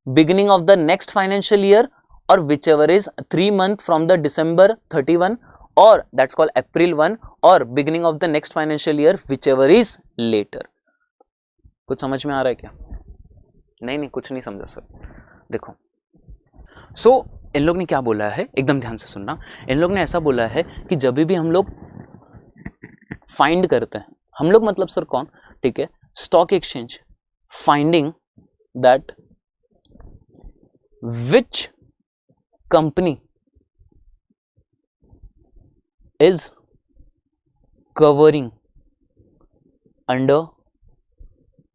beginning of the next financial year, or whichever is 3 months from the December 31, or that's called April 1, or beginning of the next financial year, whichever is later. कुछ समझ में आ रहा है क्या? नहीं कुछ नहीं समझा सर। देखो, सो इन लोग ने क्या बोला है, एकदम ध्यान से सुनना। इन लोग ने ऐसा बोला है कि जब भी हम लोग फाइंड करते हैं, हम लोग मतलब सर कौन, ठीक है, stock exchange finding that which company is covering under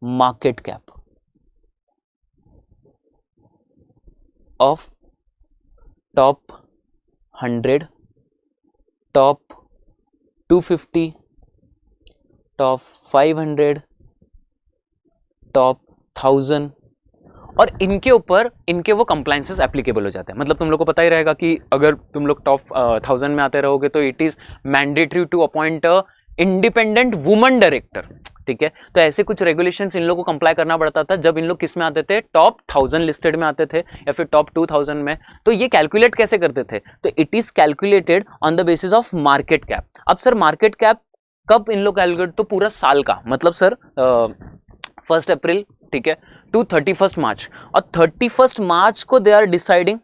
market cap of top 100, top 250, top 500, top 1000, और इनके ऊपर इनके वो कंप्लायंसेस एप्लीकेबल हो जाते हैं। मतलब तुम लोग को पता ही रहेगा कि अगर तुम लोग टॉप 1000 में आते रहोगे तो it is mandatory to appoint independent woman director, ठीक है। तो ऐसे कुछ रेगुलेशंस इन लोग को कंप्लाई करना पड़ता था जब इन लोग किस में आते थे, टॉप 1000 लिस्टेड में आते थे या फिर टॉप 2000 में। तो ये कैलकुलेट कैसे करते थे? तो it is calculated on the basis of market cap. अब सर मार्केट कैप कब इन लोग कैलकुलेट? तो पूरा साल का, मतलब सर 1 अप्रैल, ठीक है, टू 31 मार्च, और 31 मार्च को दे आर डिसाइडिंग,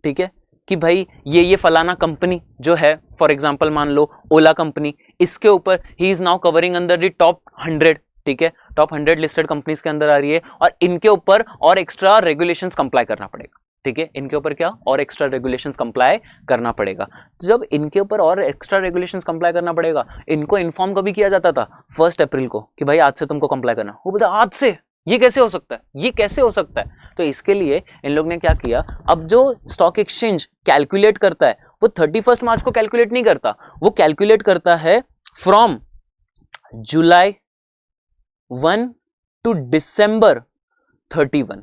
ठीक है, कि भाई ये फलाना कंपनी जो है, फॉर एग्जांपल मान लो ओला कंपनी, इसके ऊपर he is now covering under the top 100, ठीक है, टॉप 100 लिस्टेड कंपनीज के अंदर आ रही है, और इनके ऊपर और एक्स्ट्रा रेगुलेशंस कंप्लाई करना पड़ेगा, ठीक है। इनके ऊपर क्या और एक्स्ट्रा रेगुलेशंस कंप्लाई करना पड़ेगा। तो जब इनके ऊपर और एक्स्ट्रा रेगुलेशंस कंप्लाई करना पड़ेगा, इनको इन्फॉर्म कभी किया जाता था 1 अप्रैल को कि भाई आज से तुमको कंप्लाई करना। वो बोलता आज से, ये कैसे हो सकता है, ये कैसे हो सकता है? तो इसके लिए इन लोग ने क्या किया, अब जो स्टॉक एक्सचेंज कैलकुलेट करता है वो 31 मार्च को कैलकुलेट नहीं करता, वो कैलकुलेट करता है फ्रॉम जुलाई 1 टू डिसम्बर 31,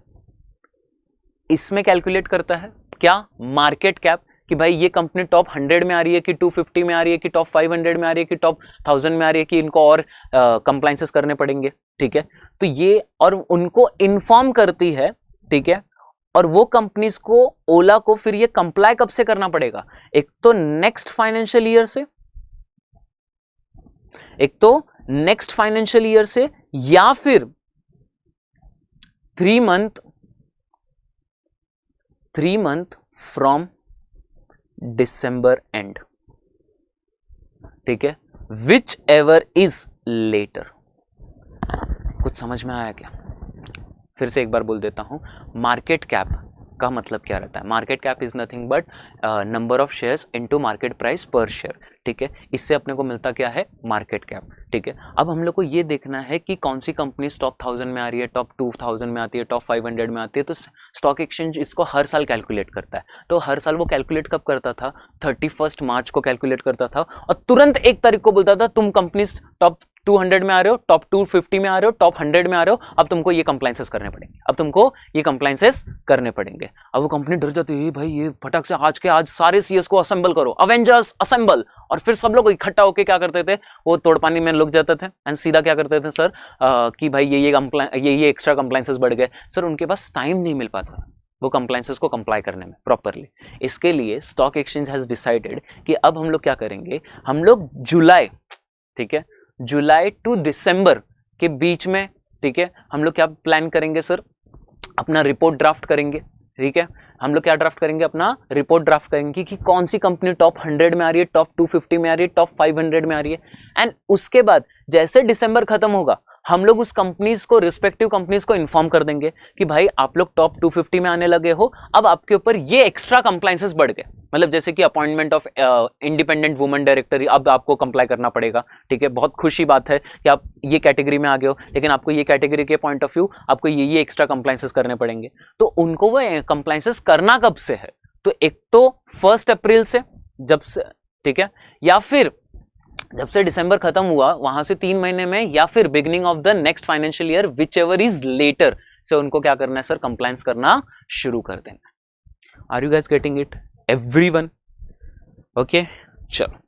इसमें कैलकुलेट करता है क्या, मार्केट कैप, कि भाई ये कंपनी टॉप 100 में आ रही है कि 250 में आ रही है कि टॉप 500 में आ रही है कि टॉप 1000 में आ रही है कि इनको और कंप्लायंसेस करने पड़ेंगे, ठीक है। तो ये और उनको इन्फॉर्म करती है, ठीक है। और वो कंपनीज को, ओला को फिर ये कंप्लाई कब से करना पड़ेगा, एक तो नेक्स्ट फाइनेंशियल ईयर से, एक तो नेक्स्ट फाइनेंशियल ईयर से, या फिर 3 मंथ फ्रॉम डिसंबर एंड, ठीक है, विच एवर इज लेटर। कुछ समझ में आया क्या? फिर से एक बार बोल देता हूं, मार्केट कैप का मतलब क्या रहता है? Market cap is nothing but number of shares into market price पर शेयर, ठीक है। इससे अपने को मिलता क्या है, मार्केट कैप, ठीक है। अब हम लोग को ये देखना है कि कौन सी कंपनी टॉप 1000 में आ रही है, टॉप 2000 में आती है, टॉप 500 में आती है। तो स्टॉक एक्सचेंज इसको हर साल कैलकुलेट करता है। तो हर साल वो कैलकुलेट कब करता था, 31 मार्च को कैलकुलेट करता था, और तुरंत 1 तारीख को बोलता था तुम कंपनी टॉप 200 में आ रहे हो, टॉप 250 में आ रहे हो, टॉप 100 में आ रहे हो, अब तुमको ये कंप्लायंसेस करने पड़ेंगे, अब तुमको ये कंप्लायंसेस करने पड़ेंगे। अब वो कंपनी डर जाती है, भाई ये फटक से आज के आज सारे सीएस को असेंबल करो, अवेंजर्स असेंबल। और फिर सब लोग इकट्ठा होकर क्या करते थे, वो तोड़पानी में लुक जाते थे एंड सीधा क्या करते थे, सर कि भाई ये एक्स्ट्रा कंप्लायंसेस बढ़ गए। सर उनके पास टाइम नहीं मिल पाता वो कंप्लायंसेस को कंप्लाई करने में प्रॉपरली। इसके लिए स्टॉक एक्सचेंज हैज डिसाइडेड कि अब हम लोग क्या करेंगे, हम लोग जुलाई, ठीक है, जुलाई टू दिसंबर के बीच में, ठीक है, हम लोग क्या प्लान करेंगे सर, अपना रिपोर्ट ड्राफ्ट करेंगे, ठीक है। हम लोग क्या ड्राफ्ट करेंगे, अपना रिपोर्ट ड्राफ्ट करेंगे कि कौन सी कंपनी टॉप 100 में आ रही है, टॉप 250 में आ रही है, टॉप 500 में आ रही है। एंड उसके बाद जैसे दिसंबर खत्म होगा, हम लोग उस कंपनीज को, रिस्पेक्टिव कंपनीज को इन्फॉर्म कर देंगे कि भाई आप लोग टॉप 250 में आने लगे हो, अब आपके ऊपर ये एक्स्ट्रा कंप्लायंसेस बढ़ गए। मतलब जैसे कि appointment of independent woman director, अब आपको कंप्लाई करना पड़ेगा, ठीक है। बहुत खुशी बात है कि आप ये कैटेगरी में आ गए हो, लेकिन आपको ये कैटेगरी के पॉइंट ऑफ व्यू आपको ये एक्स्ट्रा कंप्लायंसेस करने पड़ेंगे। तो उनको वो कंप्लायंसेस करना कब से है, तो एक तो 1 अप्रैल से, जब से, ठीक है, या फिर जब से दिसंबर खत्म हुआ वहां से 3 महीने में, या फिर beginning of the next financial year, whichever is later, से उनको क्या करना है सर, कंप्लायंस करना शुरू कर देना। Are you guys getting it everyone? Okay, चलो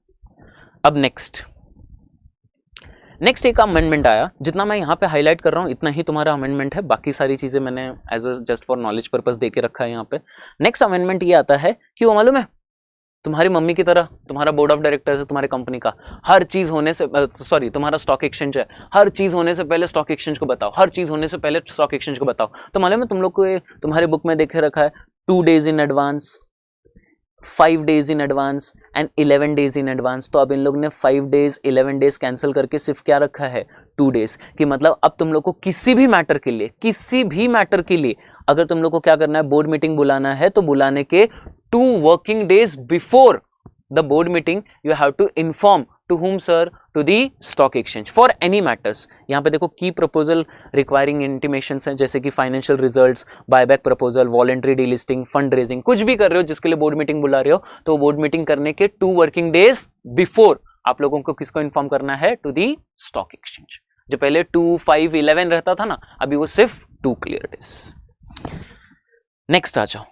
अब नेक्स्ट एक अमेंडमेंट आया, जितना मैं यहाँ पे हाईलाइट कर रहा हूँ इतना ही तुम्हारा अमेंडमेंट है, बाकी सारी चीजें मैंने as a just for knowledge purpose दे के रखा है यहाँ पे। नेक्स्ट अमेंडमेंट ये आता है कि वो मालूम है, तुम्हारी मम्मी की तरह तुम्हारा बोर्ड ऑफ डायरेक्टर्स है, तुम्हारी कंपनी का, हर चीज होने से, सॉरी तुम्हारा स्टॉक एक्सचेंज है, हर चीज होने से पहले स्टॉक एक्सचेंज को बताओ, हर चीज होने से पहले स्टॉक एक्सचेंज को बताओ। तो मालूम है तुम लोग को तुम्हारे बुक में देखे रखा है 2 days in advance, 5 days in advance and 11 days in advance. तो अब इन लोग ने 5 days 11 days कैंसिल करके सिर्फ क्या रखा है, 2 days। कि मतलब अब तुम लोग को किसी भी मैटर के लिए अगर तुम लोग को क्या करना है, बोर्ड मीटिंग बुलाना है, तो बुलाने के 2 working days before the board meeting you have to inform to whom sir, to the stock exchange for any matters। यहाँ पे देखो की प्रपोजल रिक्वायरिंग इंटीमेशंस हैं, जैसे कि financial results, buyback proposal, voluntary delisting, fund raising, कुछ भी कर रहे हो जिसके लिए बोर्ड मीटिंग बुला रहे हो, तो बोर्ड मीटिंग करने के 2 working days बिफोर आप लोगों को किसको इन्फॉर्म करना है, टू दी स्टॉक एक्सचेंज। जो पहले 2, 5, 11 रहता था ना, अभी वो सिर्फ 2 clear days। नेक्स्ट आ जाओ,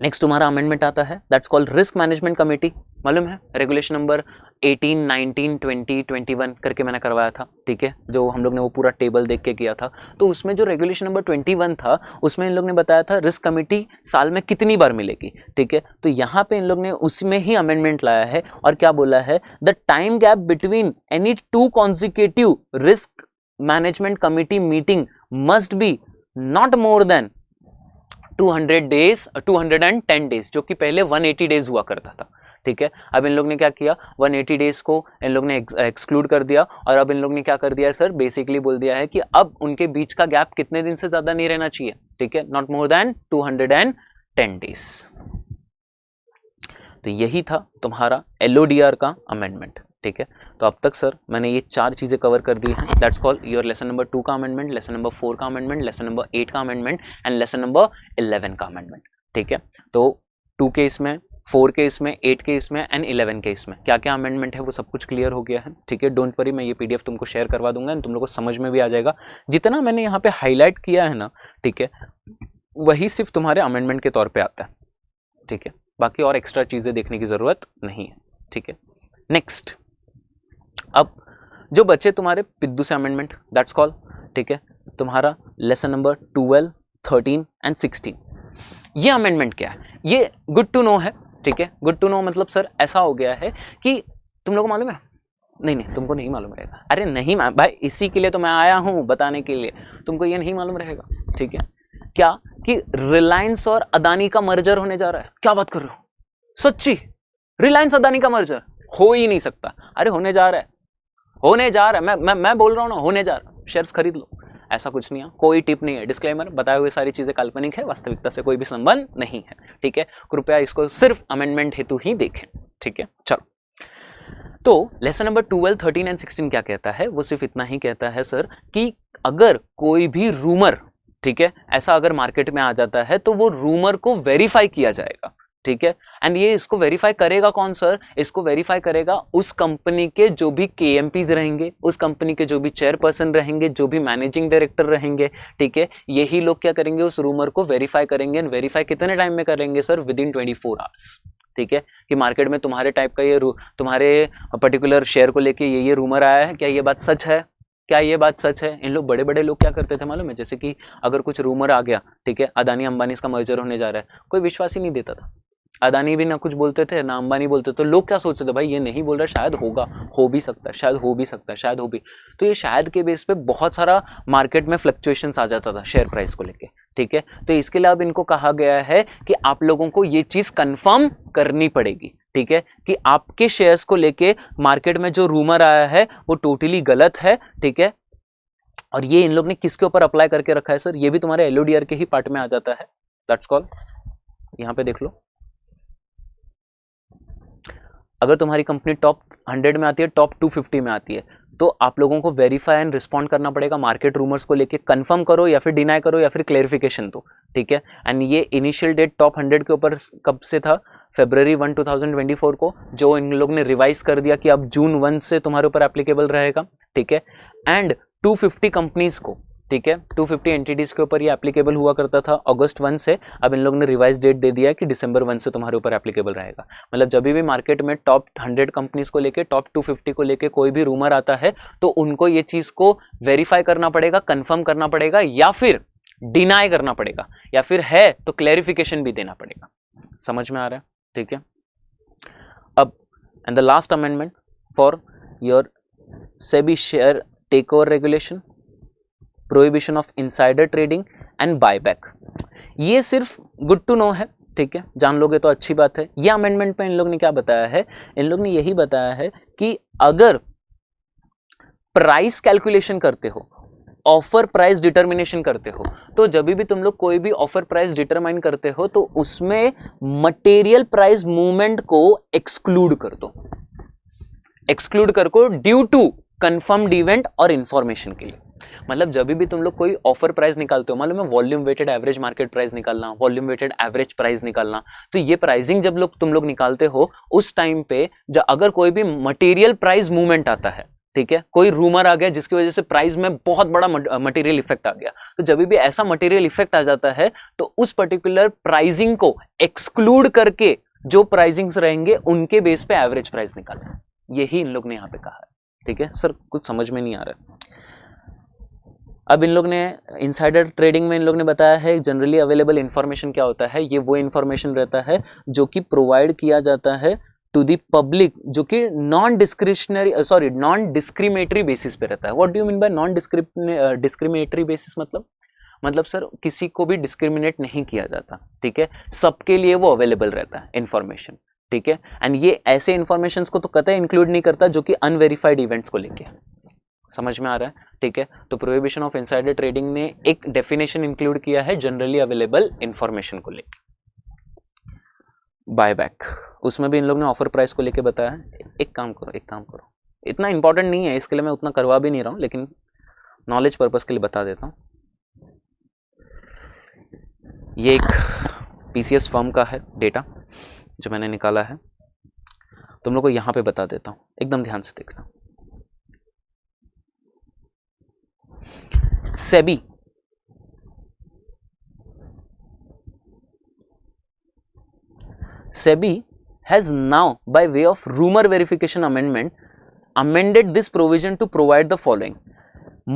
नेक्स्ट तुम्हारा अमेंडमेंट आता है, that's called risk management committee. मालूम है रेगुलेशन नंबर 18, 19, 20, 21 करके मैंने करवाया था, ठीक है, जो हम लोग ने वो पूरा टेबल देख के किया था। तो उसमें जो रेगुलेशन नंबर 21 था, उसमें इन लोग ने बताया था रिस्क कमेटी साल में कितनी बार मिलेगी, ठीक है। तो यहाँ पे इन लोग ने उसमें ही अमेंडमेंट लाया है, और क्या बोला है, the time gap between any 2 consecutive risk management committee meeting must be not more than 210 days, जो कि पहले 180 days हुआ करता था, ठीक है। अब इन लोग ने क्या किया, 180 days को इन लोग ने एक्सक्लूड कर दिया, और अब इन लोग ने क्या कर दिया है सर, बेसिकली बोल दिया है कि अब उनके बीच का गैप कितने दिन से ज्यादा नहीं रहना चाहिए, ठीक है, नॉट मोर देन 210 days। तो यही था तुम्हारा LODR का अमेंडमेंट, ठीक है। तो अब तक सर मैंने ये 4 चीजें कवर कर दी हैं, that's called your lesson number 2 का अमेंडमेंट, लेसन नंबर 4 का अमेंडमेंट, लेसन नंबर 8 का अमेंडमेंट एंड लेसन नंबर 11 का अमेंडमेंट, ठीक है। तो 2 के इसमें, 4 के इसमें, 8 के इसमें एंड 11 के इसमें क्या क्या अमेंडमेंट है वो सब कुछ क्लियर हो गया है, ठीक है। डोंट वरी, मैं ये PDF तुमको शेयर करवा दूंगा एंड तुम लोग को समझ में भी आ जाएगा। जितना मैंने यहाँ पे हाईलाइट किया है ना, ठीक है, वही सिर्फ तुम्हारे अमेंडमेंट के तौर पे आता है, ठीक है, बाकी और एक्स्ट्रा चीजें देखने की जरूरत नहीं है, ठीक है। नेक्स्ट, अब जो बचे तुम्हारे पिद्दू से अमेंडमेंट, दैट्स कॉल, ठीक है, तुम्हारा लेसन नंबर 12, 13 एंड 16। ये अमेंडमेंट क्या है, ये गुड टू नो है, ठीक है। गुड टू नो मतलब सर ऐसा हो गया है कि तुम लोगों को मालूम है, नहीं तुमको नहीं मालूम रहेगा, अरे नहीं भाई, इसी के लिए तो मैं आया हूं बताने के लिए, तुमको ये नहीं मालूम रहेगा, ठीक है। क्या कि रिलायंस और अदानी का मर्जर होने जा रहा है। क्या बात कर रहे हो, सच्ची? रिलायंस अदानी का मर्जर हो ही नहीं सकता। अरे होने जा रहा है, होने जा रहा है, मैं बोल रहा हूं ना, होने जा रहा है, शेयर्स खरीद लो। ऐसा कुछ नहीं है, कोई टिप नहीं है, डिस्क्लेमर, बताए हुए सारी चीजें काल्पनिक है, वास्तविकता से कोई भी संबंध नहीं है, ठीक है। कृपया इसको सिर्फ अमेंडमेंट हेतु ही देखें, ठीक है। चलो, तो लेसन नंबर 12, 13 एंड 16 क्या कहता है, वो सिर्फ इतना ही कहता है सर कि अगर कोई भी रूमर, ठीक है, ऐसा अगर मार्केट में आ जाता है तो वो रूमर को वेरीफाई किया जाएगा, ठीक है। एंड ये इसको वेरीफाई करेगा कौन सर, इसको वेरीफाई करेगा उस कंपनी के जो भी केएमपीज रहेंगे, उस कंपनी के जो भी चेयरपर्सन रहेंगे, जो भी मैनेजिंग डायरेक्टर रहेंगे, ठीक है। यही लोग क्या करेंगे, उस रूमर को वेरीफाई करेंगे। एंड वेरीफाई कितने टाइम में करेंगे सर, विद इन 24 आवर्स, ठीक है। कि मार्केट में तुम्हारे टाइप का ये तुम्हारे पर्टिकुलर शेयर को लेके ये रूमर आया है, क्या ये बात सच है, क्या ये बात सच है। इन लोग बड़े बड़े लोग क्या करते थे मालूम है, जैसे कि अगर कुछ रूमर आ गया, ठीक है, अदानी अंबानी का मर्जर होने जा रहा है, कोई विश्वास ही नहीं देता था। अदानी भी ना कुछ बोलते थे ना अंबानी बोलते, तो लोग क्या सोचते थे, भाई ये नहीं बोल रहा, शायद होगा, हो भी सकता है, शायद हो भी सकता है, शायद हो भी। तो ये शायद के बेस पे बहुत सारा मार्केट में फ्लक्चुएशंस आ जाता था शेयर प्राइस को लेके, ठीक है। तो इसके लिए अब इनको कहा गया है कि आप लोगों को ये चीज कंफर्म करनी पड़ेगी, ठीक है, कि आपके शेयर्स को लेके मार्केट में जो रूमर आया है वो टोटली गलत है, ठीक है। और ये इन लोग ने किसके ऊपर अप्लाई करके रखा है सर, ये भी तुम्हारे एलओडीआर के ही पार्ट में आ जाता है, दैट्स कॉल। यहां पे देख लो, अगर तुम्हारी कंपनी टॉप 100 में आती है, टॉप 250 में आती है, तो आप लोगों को वेरीफाई एंड रिस्पॉन्ड करना पड़ेगा मार्केट रूमर्स को लेके, कंफर्म करो या फिर डिनाई करो या फिर क्लेरिफिकेशन दो, ठीक है। एंड ये इनिशियल डेट टॉप 100 के ऊपर कब से था, February 1, 2024 को, जो इन लोग ने रिवाइज कर दिया कि अब June 1 से तुम्हारे ऊपर एप्लीकेबल रहेगा, ठीक है। एंड 250 कंपनीज को, ठीक है, 250 एंटिटीज के ऊपर ये एप्लीकेबल हुआ करता था अगस्त 1 से, अब इन लोग ने रिवाइज डेट दे दिया है कि दिसंबर 1 से तुम्हारे ऊपर एप्लीकेबल रहेगा। मतलब जब भी मार्केट में टॉप 100 कंपनीज को लेके, टॉप 250 को लेके कोई भी रूमर आता है, तो उनको ये चीज को वेरीफाई करना पड़ेगा, कंफर्म करना पड़ेगा, या फिर डिनाई करना पड़ेगा, या फिर है तो क्लैरिफिकेशन भी देना पड़ेगा। समझ में आ रहा है, ठीक है। अब and the last amendment for your SEBI share take over regulation, prohibition of insider trading and buyback. ये सिर्फ गुड टू नो है, ठीक है, जान लोगे तो अच्छी बात है। ये अमेंडमेंट में इन लोग ने क्या बताया है, इन लोग ने यही बताया है कि अगर प्राइस कैलकुलेशन करते हो, ऑफर प्राइस डिटर्मिनेशन करते हो, तो जब भी तुम लोग कोई भी ऑफर प्राइस डिटरमाइन करते हो तो उसमें मटेरियल प्राइस मूवमेंट को एक्सक्लूड कर दो, एक्सक्लूड कर को ड्यू टू कंफर्म्ड इवेंट और इंफॉर्मेशन के लिए। मतलब जब भी तुम लोग कोई ऑफर प्राइस निकालते हो, मालूम है volume weighted average market price निकालना, वॉल्यूम वेटेड एवरेज प्राइस निकालना, तो ये प्राइसिंग जब तुम लोग निकालते हो उस टाइम पे जब अगर कोई भी मटेरियल प्राइस मूवमेंट आता है, ठीक है, कोई रूमर आ गया जिसकी वजह से प्राइस में बहुत बड़ा मटेरियल इफेक्ट आ गया, तो जब भी ऐसा मटेरियल इफेक्ट आ जाता है तो उस पर्टिकुलर प्राइसिंग को एक्सक्लूड करके जो प्राइसिंग्स रहेंगे उनके बेस पे एवरेज प्राइस निकालना, यही इन लोग ने यहां पे कहा है, ठीक है। सर कुछ समझ में नहीं आ रहा। अब इन लोग ने इनसाइडर ट्रेडिंग में इन लोग ने बताया है जनरली अवेलेबल इंफॉर्मेशन क्या होता है, ये वो इंफॉर्मेशन रहता है जो कि प्रोवाइड किया जाता है टू दी पब्लिक, जो कि नॉन डिस्क्रिमिनेटरी बेसिस पे रहता है। What do you mean by non discriminatory basis, मतलब सर किसी को भी डिस्क्रिमिनेट नहीं किया जाता, ठीक है, सबके लिए वो अवेलेबल रहता है इंफॉर्मेशन, ठीक है। एंड ये ऐसे इंफॉर्मेशन को तो कतई इंक्लूड नहीं करता जो कि अनवेरिफाइड इवेंट्स को लेके। समझ में आ रहा है, ठीक है। तो प्रोहिबिशन ऑफ इनसाइडर ट्रेडिंग ने एक डेफिनेशन इंक्लूड किया है जनरली अवेलेबल इंफॉर्मेशन को लेके। बायबैक, उसमें भी इन लोग ने ऑफर प्राइस को लेके बताया। एक काम करो, इतना इंपॉर्टेंट नहीं है इसके लिए मैं उतना करवा भी नहीं रहा हूं, लेकिन नॉलेज पर्पस के लिए बता देता हूं। ये एक पीसीएस फर्म का है डेटा जो मैंने निकाला है, तुम लोग को यहां पे बता देता हूं, एकदम ध्यान से देखना। SEBI SEBI has now, by way of rumor verification amendment, amended this provision to provide the following: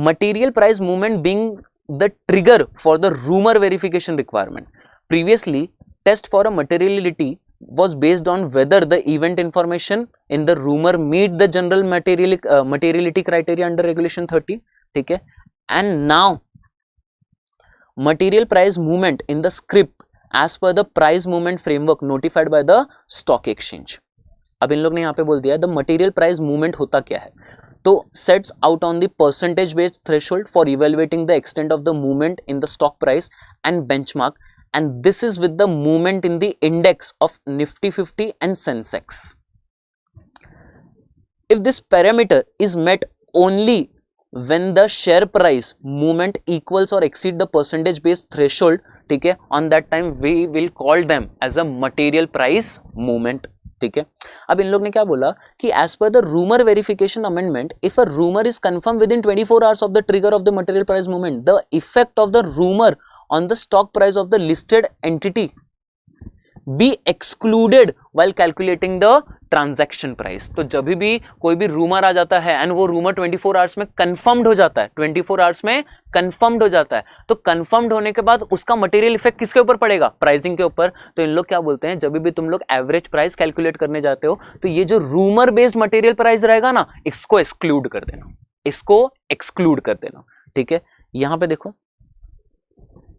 material price movement being the trigger for the rumor verification requirement. Previously, test for a materiality was based on whether the event information in the rumor meet the general materiality criteria under regulation 30. ठीक है, and now material price movement in the script as per the price movement framework notified by the stock exchange. अब इन लोग ने यहाँ पे बोल दिया the material price movement होता क्या है, तो sets out on the percentage based threshold for evaluating the extent of the movement in the stock price and benchmark, and this is with the movement in the index of Nifty 50 and Sensex. If this parameter is met only when the share price movement equals or exceed the percentage based threshold, ठीक है, on that time we will call them as a material price movement. ठीक है, अब इन लोग ने क्या बोला कि as per the rumor verification amendment, if a rumor is confirmed within 24 hours of the trigger of the material price movement, the effect of the rumor on the stock price of the listed entity be excluded while calculating the transaction price. तो जब भी कोई भी rumour आ जाता है and वो rumour 24 hours में confirmed हो जाता है, 24 आवर्स में कंफर्म्ड हो जाता है, तो कंफर्म्ड होने के बाद उसका मटेरियल इफेक्ट किसके ऊपर पड़ेगा? प्राइसिंग के ऊपर. तो इन लोग क्या बोलते हैं, जब भी तुम लोग एवरेज प्राइस कैलकुलेट करने जाते हो तो ये जो रूमर बेस्ड मटेरियल प्राइस रहेगा ना, इसको एक्सक्लूड कर देना, इसको एक्सक्लूड कर देना. ठीक है, यहां पे देखो,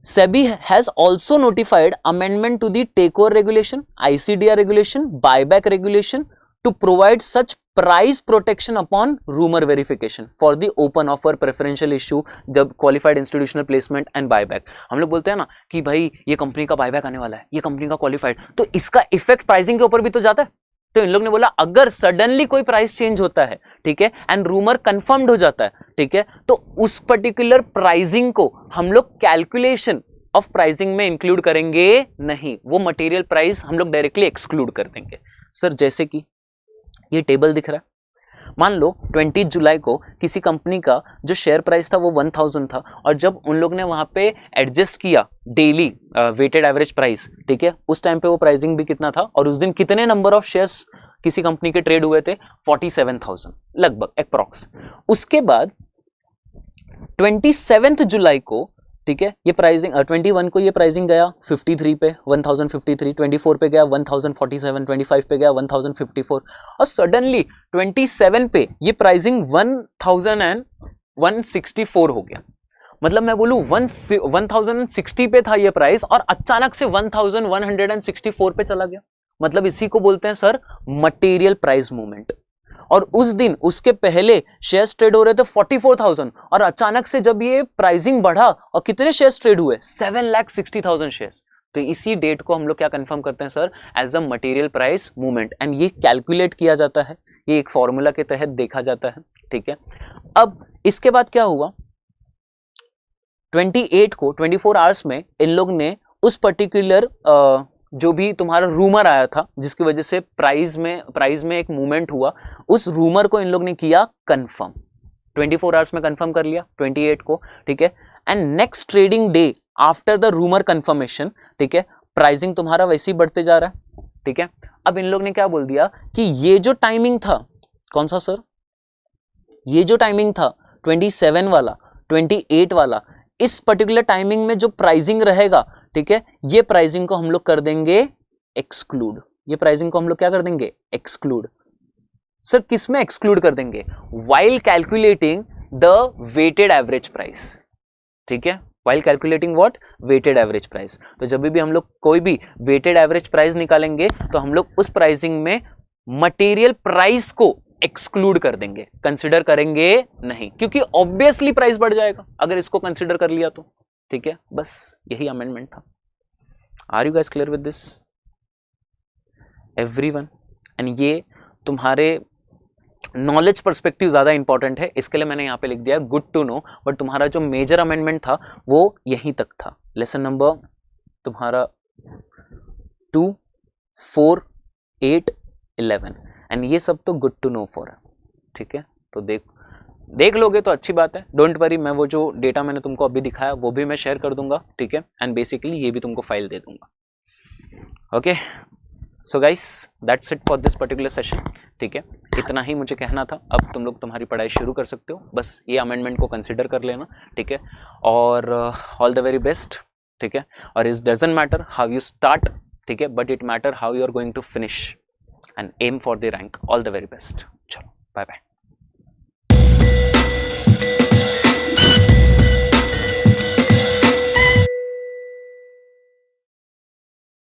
SEBI has also notified amendment to the takeover regulation, ICDR regulation, buyback regulation to provide such price protection upon rumor verification for the open offer, preferential issue, जब qualified institutional placement and buyback. हम लोग बोलते हैं ना कि भाई ये company का बायबैक आने वाला है, ये कंपनी का क्वालिफाइड, तो इसका इफेक्ट प्राइसिंग के ऊपर भी तो जाता है. तो इन लोग ने बोला अगर सडनली कोई प्राइस चेंज होता है, ठीक है, एंड रूमर कंफर्म्ड हो जाता है, ठीक है, तो उस पर्टिकुलर प्राइसिंग को हम लोग कैलकुलेशन ऑफ प्राइसिंग में इंक्लूड करेंगे नहीं, वो मटेरियल प्राइस हम लोग डायरेक्टली एक्सक्लूड कर देंगे. सर जैसे कि ये टेबल दिख रहा है, मान लो 20 जुलाई को किसी कंपनी का जो शेयर प्राइस था वो 1000 था, और जब उन लोग ने वहां पे एडजस्ट किया डेली वेटेड एवरेज प्राइस, ठीक है, उस टाइम पे वो प्राइसिंग भी कितना था, और उस दिन कितने नंबर ऑफ शेयर्स किसी कंपनी के ट्रेड हुए थे? 47,000 लगभग अप्रॉक्स. उसके बाद 27 जुलाई को, ठीक है, ये प्राइसिंग 21 को ये प्राइसिंग गया 53 पे 1053, 24 पे गया 1047, 25 पे गया 1054, और सडनली 27 पे ये प्राइसिंग 1164 हो गया. मतलब मैं बोलूं 1060 पे था ये प्राइस और अचानक से 1164 पे चला गया. मतलब इसी को बोलते हैं सर मटेरियल प्राइस मूवमेंट. और उस दिन उसके पहले शेयर्स ट्रेड हो रहे थे 44,000, और अचानक से जब ये प्राइसिंग बढ़ा और कितने शेयर्स ट्रेड हुए? 7,60,000 शेयर्स. तो इसी डेट को हम लोग क्या कंफर्म करते हैं sir? As a material price movement. And ये कैलकुलेट किया जाता है, ये एक फॉर्मूला के तहत देखा जाता है. ठीक है, अब इसके बाद क्या हुआ? 28 को 24 आवर्स में इन लोग ने उस पर्टिकुलर जो भी तुम्हारा रूमर आया था जिसकी वजह से प्राइस में एक मूवमेंट हुआ, उस रूमर को इन लोग ने किया कंफर्म. 24 आवर्स में कंफर्म कर लिया 28 को. ठीक है, and next trading day after the rumour confirmation, ठीक है, प्राइसिंग तुम्हारा वैसे ही बढ़ते जा रहा है. ठीक है, अब इन लोग ने क्या बोल दिया कि ये जो टाइमिंग था, कौन सा सर? ये जो टाइमिंग था 27 वाला 28 वाला, इस पर्टिकुलर टाइमिंग में जो प्राइसिंग रहेगा, ठीक है, ये प्राइसिंग को हम लोग कर देंगे एक्सक्लूड. ये प्राइसिंग को हम लोग क्या कर देंगे? एक्सक्लूड. सर किस में एक्सक्लूड कर देंगे? While calculating the weighted average price. ठीक है, while calculating what? Weighted average price. तो जब भी हम लोग कोई भी वेटेड एवरेज प्राइस निकालेंगे तो हम लोग उस प्राइसिंग में मटेरियल प्राइस को एक्सक्लूड कर देंगे, कंसिडर करेंगे नहीं, क्योंकि ऑब्वियसली प्राइस बढ़ जाएगा अगर इसको कंसिडर कर लिया तो. ठीक है, बस यही अमेंडमेंट था. Are you guys clear with this everyone? And ये तुम्हारे नॉलेज पर्सपेक्टिव ज्यादा इंपॉर्टेंट है, इसके लिए मैंने यहां पे लिख दिया गुड टू नो. बट तुम्हारा जो मेजर अमेंडमेंट था वो यहीं तक था. लेसन नंबर तुम्हारा 2, 4, 8, 11, एंड ये सब तो गुड टू नो फॉर है. ठीक है, तो देख लोगे तो अच्छी बात है. डोंट वरी, मैं वो जो डेटा मैंने तुमको अभी दिखाया वो भी मैं शेयर कर दूंगा. ठीक है, एंड बेसिकली ये भी तुमको फाइल दे दूंगा. Okay, so guys that's it for this particular session, ठीक है, इतना ही मुझे कहना था। अब तुम लोग तुम्हारी पढ़ाई शुरू कर सकते हो, बस ये अमेंडमेंट को कंसिडर कर लेना, ठीक है, और ऑल द वेरी बेस्ट, ठीक है। और it doesn't matter how you start, ठीक है, but it matter how you are going to finish and aim for the rank. All the very best. चलो बाय बाय।